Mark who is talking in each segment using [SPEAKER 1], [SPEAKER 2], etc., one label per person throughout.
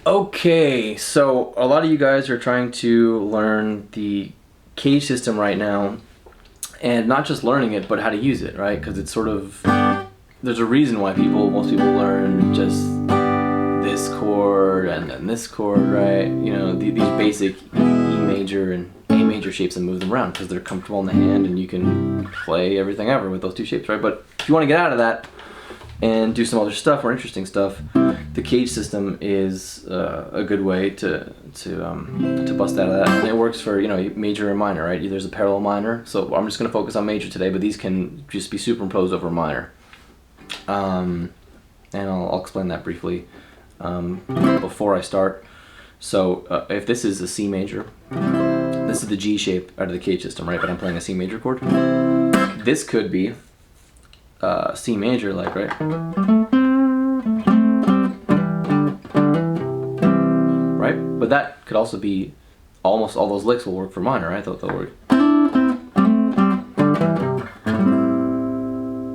[SPEAKER 1] Okay, so a lot of you guys are trying to learn the CAGED system right now, and not just learning it, but how to use it, right? Because it's sort of, there's a reason why most people learn just this chord and then this chord, right? You know, these basic E major and A major shapes and move them around because they're comfortable in the hand and you can play everything ever with those two shapes, right? But if you want to get out of that and do some other stuff, more interesting stuff, the CAGED system is a good way to bust out of that. And it works for, you know, major and minor, right? There's a parallel minor, so I'm just going to focus on major today, but these can just be superimposed over minor. And I'll explain that briefly before I start. So if this is a C major, this is the G shape out of the CAGED system, right? But I'm playing a C major chord. This could be C major, like, right? Right? But that could also be, almost all those licks will work for minor, right? They'll work.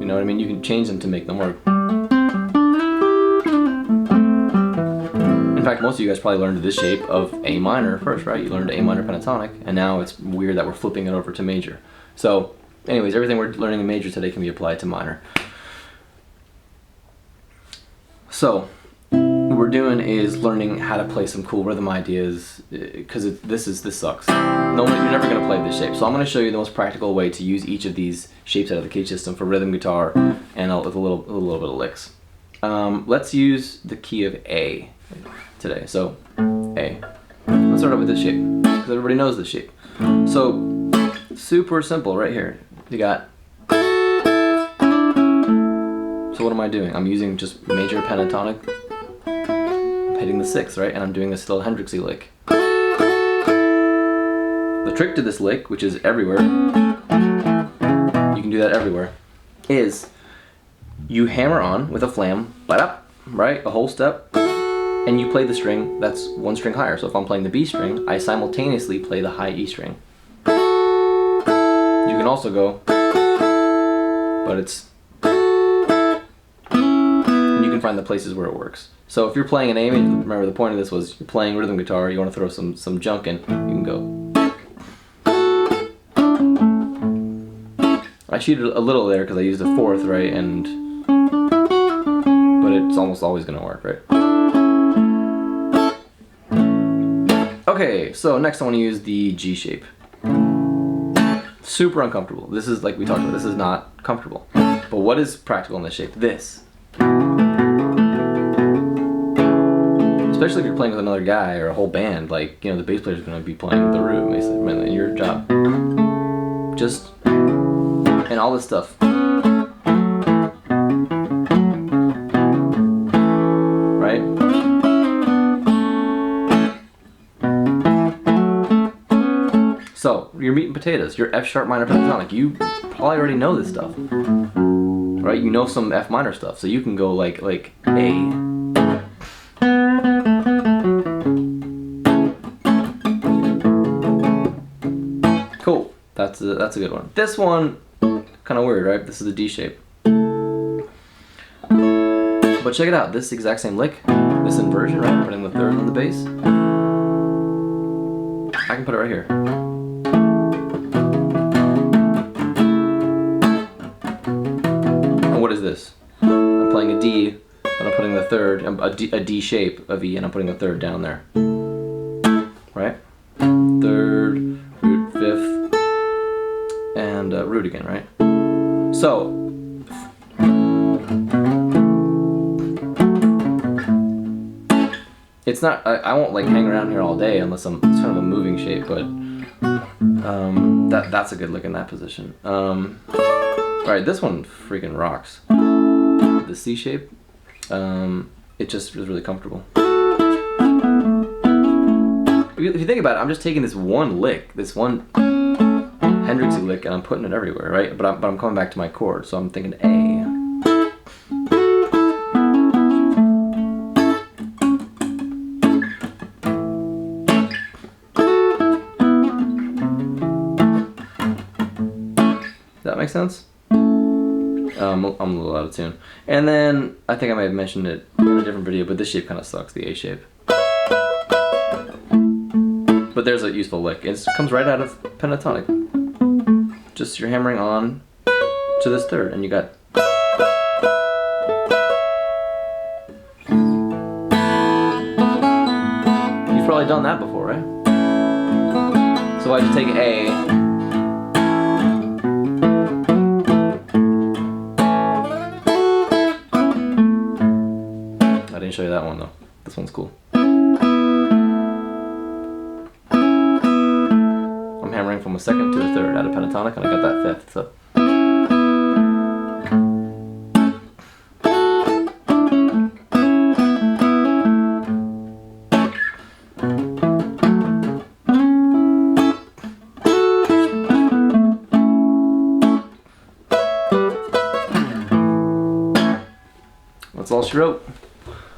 [SPEAKER 1] You know what I mean? You can change them to make them work. In fact, most of you guys probably learned this shape of A minor first, right? You learned A minor pentatonic, and now it's weird that we're flipping it over to major. So, anyways, everything we're learning in major today can be applied to minor. So, what we're doing is learning how to play some cool rhythm ideas, because this sucks. You're never going to play this shape. So I'm going to show you the most practical way to use each of these shapes out of the CAGED system for rhythm guitar and with a little bit of licks. Let's use the key of A today. So A. Let's start out with this shape, because everybody knows this shape. So super simple right here. You got. So what am I doing? I'm using just major pentatonic. I'm hitting the 6th, right? And I'm doing this little Hendrixy lick. The trick to this lick, which is everywhere, you can do that everywhere, is you hammer on with a flam, right? A whole step, and you play the string that's one string higher. So if I'm playing the B string, I simultaneously play the high E string. You can also go, but it's, and you can find the places where it works. So if you're playing an A major, remember the point of this was you're playing rhythm guitar, you want to throw some junk in, you can go. I cheated a little there because I used a 4th, right? But it's almost always going to work, right? Okay, so next I want to use the G shape. Super uncomfortable. This is, like we talked about, this is not comfortable. But what is practical in this shape? This. Especially if you're playing with another guy or a whole band, like, you know, the bass player is going to be playing the room, basically, and your job. Just, and all this stuff. Right? So, your meat and potatoes, your F sharp minor pentatonic, you probably already know this stuff. Right? You know some F minor stuff, so you can go like A. Cool. That's a good one. This one, kind of weird, right? This is the D shape. But check it out. This exact same lick, this inversion, right? Putting the 3rd on the bass. I can put it right here. And what is this? I'm playing a D, but I'm putting the 3rd, a D shape of E, and I'm putting the 3rd down there. Right? 3rd, root 5th, and root again, right? So, it's not, I won't like hang around here all day unless it's kind of a moving shape, but that's a good lick in that position. Alright, this one freaking rocks. The C shape, it just is really comfortable. If you think about it, I'm just taking this one lick, this one Hendrixy lick, and I'm putting it everywhere, right? But I'm coming back to my chord, so I'm thinking A. Does that make sense? I'm a little out of tune. And then, I think I might have mentioned it in a different video, but this shape kind of sucks, the A shape. But there's a useful lick. It comes right out of pentatonic. Just you're hammering on to this third, and you got. You've probably done that before, right? So I just take A. I didn't show you that one though. This one's cool. I'm hammering from a second to a third out of pentatonic, and I got that fifth. So. That's all she wrote.